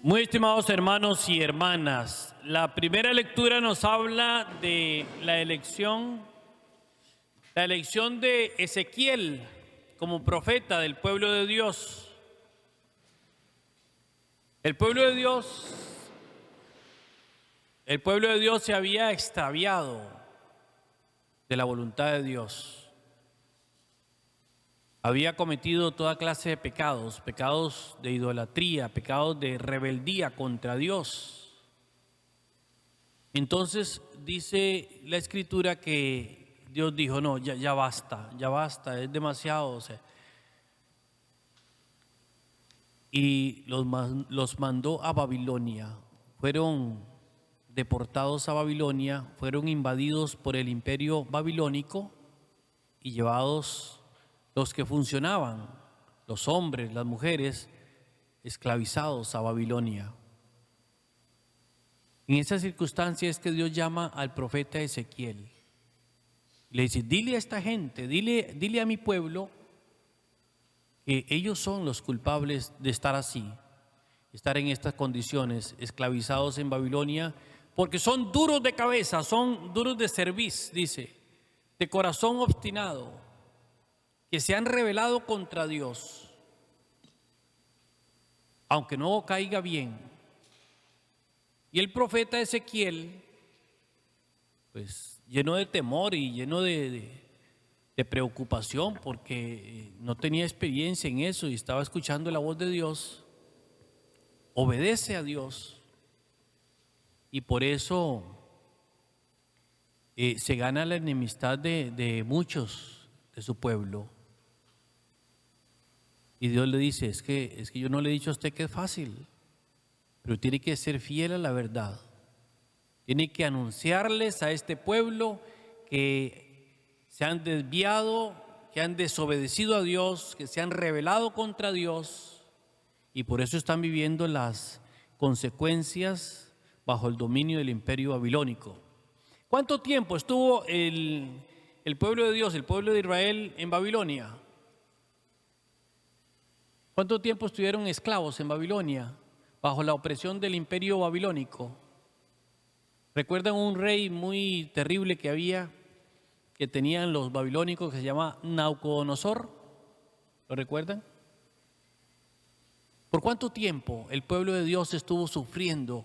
Muy estimados hermanos y hermanas, la primera lectura nos habla de la elección de Ezequiel como profeta del pueblo de Dios. El pueblo de Dios se había extraviado de la voluntad de Dios. Había cometido toda clase de pecados, pecados de idolatría, pecados de rebeldía contra Dios. Entonces dice la Escritura que Dios dijo, no, ya basta, es demasiado. Y los mandó a Babilonia. Fueron deportados a Babilonia, fueron invadidos por el imperio babilónico y llevados los que funcionaban, los hombres, las mujeres, esclavizados a Babilonia. En esa circunstancia es que Dios llama al profeta Ezequiel. Le dice, dile a esta gente, dile a mi pueblo que ellos son los culpables de estar así, estar en estas condiciones, esclavizados en Babilonia, porque son duros de cabeza, son duros de cerviz, dice, de corazón obstinado, que se han rebelado contra Dios, aunque no caiga bien. Y el profeta Ezequiel, pues lleno de temor y lleno de preocupación, porque no tenía experiencia en eso y estaba escuchando la voz de Dios, obedece a Dios y por eso se gana la enemistad de muchos de su pueblo. Y Dios le dice, es que yo no le he dicho a usted que es fácil, pero tiene que ser fiel a la verdad. Tiene que anunciarles a este pueblo que se han desviado, que han desobedecido a Dios, que se han rebelado contra Dios y por eso están viviendo las consecuencias bajo el dominio del imperio babilónico. ¿Cuánto tiempo estuvo el pueblo de Dios, el pueblo de Israel en Babilonia? ¿Cuánto tiempo estuvieron esclavos en Babilonia bajo la opresión del imperio babilónico? ¿Recuerdan un rey muy terrible que tenían los babilónicos, que se llama Nabucodonosor? ¿Lo recuerdan? ¿Por cuánto tiempo el pueblo de Dios estuvo sufriendo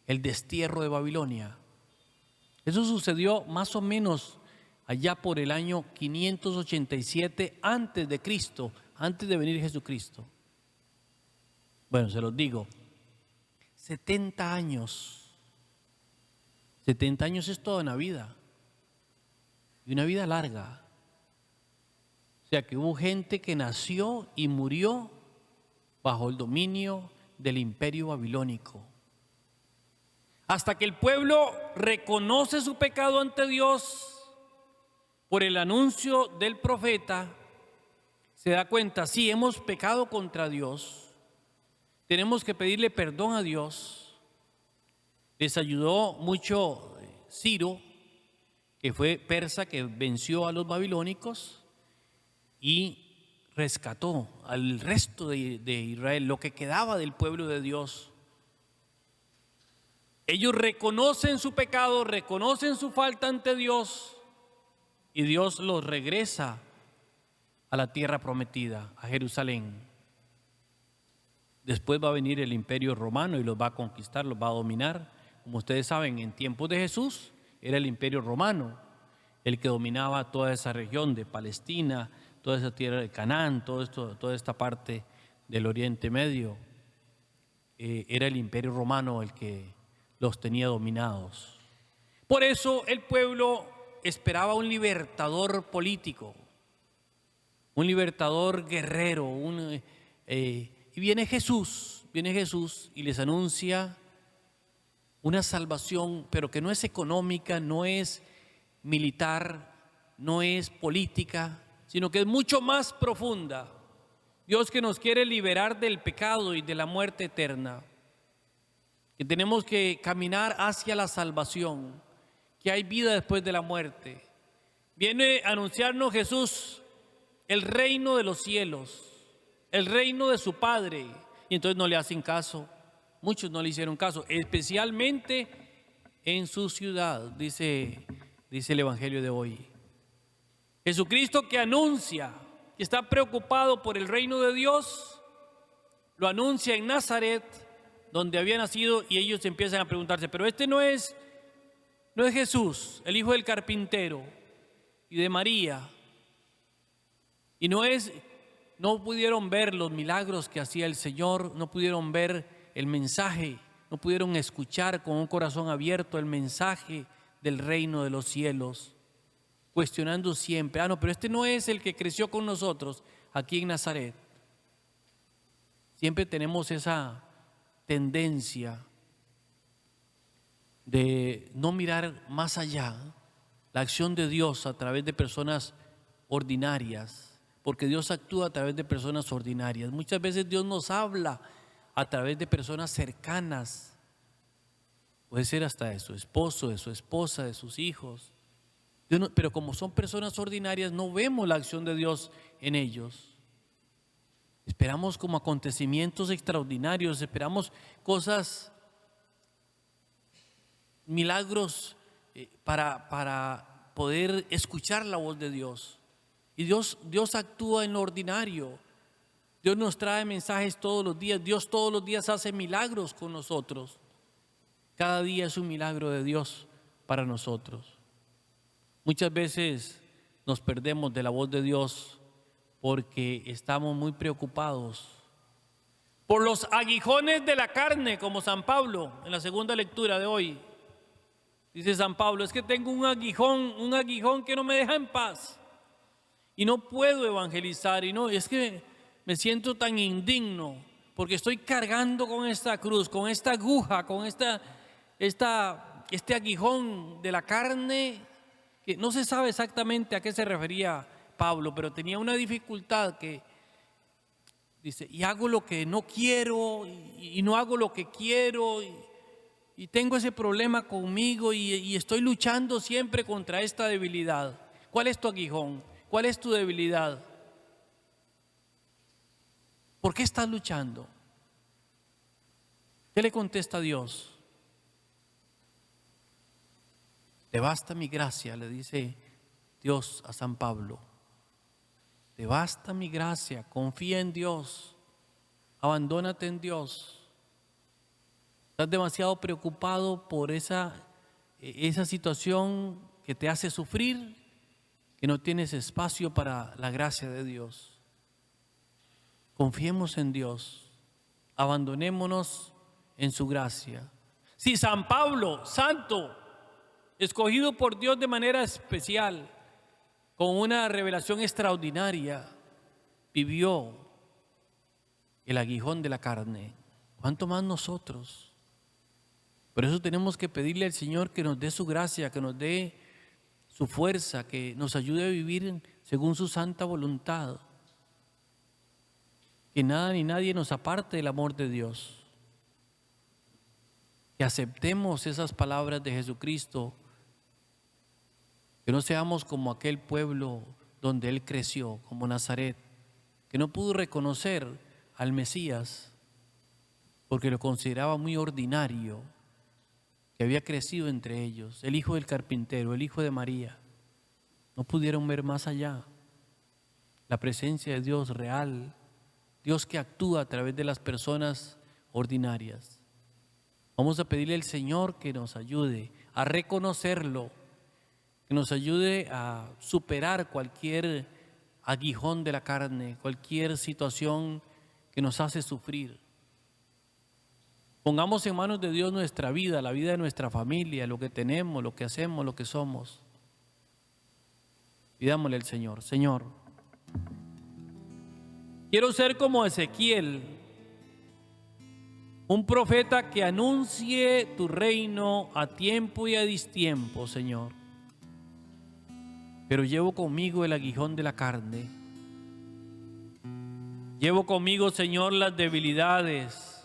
el destierro de Babilonia? Eso sucedió más o menos allá por el año 587 antes de Cristo, antes de venir Jesucristo. Bueno, se los digo, 70 años. 70 años es toda una vida. Y una vida larga. O sea que hubo gente que nació y murió bajo el dominio del imperio babilónico. Hasta que el pueblo reconoce su pecado ante Dios por el anuncio del profeta, se da cuenta, sí, hemos pecado contra Dios. Tenemos que pedirle perdón a Dios. Les ayudó mucho Ciro, que fue persa, que venció a los babilónicos y rescató al resto de Israel, lo que quedaba del pueblo de Dios. Ellos reconocen su pecado, reconocen su falta ante Dios y Dios los regresa a la tierra prometida, a Jerusalén. Después va a venir el imperio romano y los va a conquistar, los va a dominar. Como ustedes saben, en tiempos de Jesús era el imperio romano el que dominaba toda esa región de Palestina, toda esa tierra de Canaán, toda esta parte del Oriente Medio. Era el imperio romano el que los tenía dominados. Por eso el pueblo esperaba un libertador político, un libertador guerrero, y viene Jesús y les anuncia una salvación, pero que no es económica, no es militar, no es política, sino que es mucho más profunda. Dios que nos quiere liberar del pecado y de la muerte eterna, que tenemos que caminar hacia la salvación, que hay vida después de la muerte. Viene a anunciarnos Jesús el reino de los cielos, el reino de su Padre, y entonces no le hacen caso. Muchos no le hicieron caso, especialmente en su ciudad, dice el Evangelio de hoy. Jesucristo, que anuncia que está preocupado por el reino de Dios, lo anuncia en Nazaret, donde había nacido, y ellos empiezan a preguntarse, pero este no es Jesús, el hijo del carpintero y de María, y no pudieron ver los milagros que hacía el Señor, no pudieron ver el mensaje, no pudieron escuchar con un corazón abierto el mensaje del reino de los cielos, cuestionando siempre, no, pero este no es el que creció con nosotros aquí en Nazaret. Siempre tenemos esa tendencia de no mirar más allá la acción de Dios a través de personas ordinarias, porque Dios actúa a través de personas ordinarias. Muchas veces Dios nos habla a través de personas cercanas, puede ser hasta de su esposo, de su esposa, de sus hijos. Pero como son personas ordinarias, no vemos la acción de Dios en ellos. Esperamos como acontecimientos extraordinarios, esperamos cosas, milagros para poder escuchar la voz de Dios. Y Dios actúa en lo ordinario. Dios nos trae mensajes todos los días. Dios todos los días hace milagros con nosotros. Cada día es un milagro de Dios para nosotros. Muchas veces nos perdemos de la voz de Dios porque estamos muy preocupados por los aguijones de la carne, como San Pablo en la segunda lectura de hoy. Dice San Pablo, es que tengo un aguijón que no me deja en paz y no puedo evangelizar, y no, es que me siento tan indigno porque estoy cargando con esta cruz, con esta aguja, con este aguijón de la carne, que no se sabe exactamente a qué se refería Pablo, pero tenía una dificultad que dice, y hago lo que no quiero y no hago lo que quiero, y tengo ese problema conmigo y estoy luchando siempre contra esta debilidad. ¿Cuál es tu aguijón? ¿Cuál es tu debilidad? ¿Por qué estás luchando? ¿Qué le contesta Dios? Te basta mi gracia, le dice Dios a San Pablo. Te basta mi gracia, confía en Dios, abandónate en Dios. Estás demasiado preocupado por esa situación que te hace sufrir, que no tienes espacio para la gracia de Dios. Confiemos en Dios, abandonémonos en su gracia. Si San Pablo, santo, escogido por Dios de manera especial, con una revelación extraordinaria, vivió el aguijón de la carne, ¿cuánto más nosotros? Por eso tenemos que pedirle al Señor que nos dé su gracia, que nos dé su fuerza, que nos ayude a vivir según su santa voluntad. Que nada ni nadie nos aparte del amor de Dios. Que aceptemos esas palabras de Jesucristo. Que no seamos como aquel pueblo donde Él creció, como Nazaret, que no pudo reconocer al Mesías porque lo consideraba muy ordinario, que había crecido entre ellos, el hijo del carpintero, el hijo de María. No pudieron ver más allá la presencia de Dios real, Dios que actúa a través de las personas ordinarias. Vamos a pedirle al Señor que nos ayude a reconocerlo, que nos ayude a superar cualquier aguijón de la carne, cualquier situación que nos hace sufrir. Pongamos en manos de Dios nuestra vida, la vida de nuestra familia, lo que tenemos, lo que hacemos, lo que somos. Pidámosle al Señor, Señor, quiero ser como Ezequiel, un profeta que anuncie tu reino a tiempo y a distiempo, Señor. Pero llevo conmigo el aguijón de la carne. Llevo conmigo, Señor, las debilidades,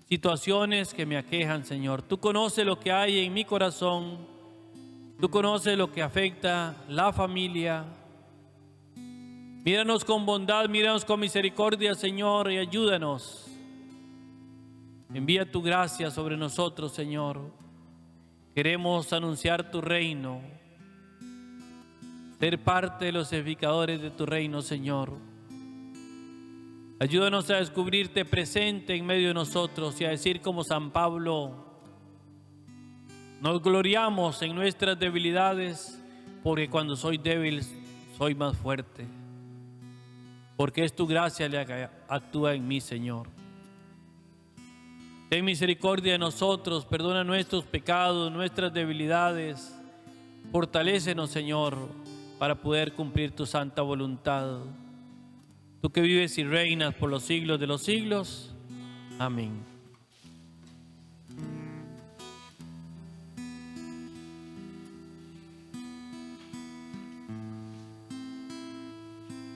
situaciones que me aquejan, Señor. Tú conoces lo que hay en mi corazón. Tú conoces lo que afecta la familia. Míranos con bondad, míranos con misericordia, Señor, y ayúdanos Envía tu gracia sobre nosotros, Señor. Queremos anunciar tu reino, ser parte de los edificadores de tu reino, Señor. Ayúdanos a descubrirte presente en medio de nosotros y a decir como San Pablo: nos gloriamos en nuestras debilidades, porque cuando soy débil soy más fuerte. Porque es tu gracia la que actúa en mí, Señor. Ten misericordia de nosotros, perdona nuestros pecados, nuestras debilidades. Fortalécenos, Señor, para poder cumplir tu santa voluntad. Tú que vives y reinas por los siglos de los siglos. Amén.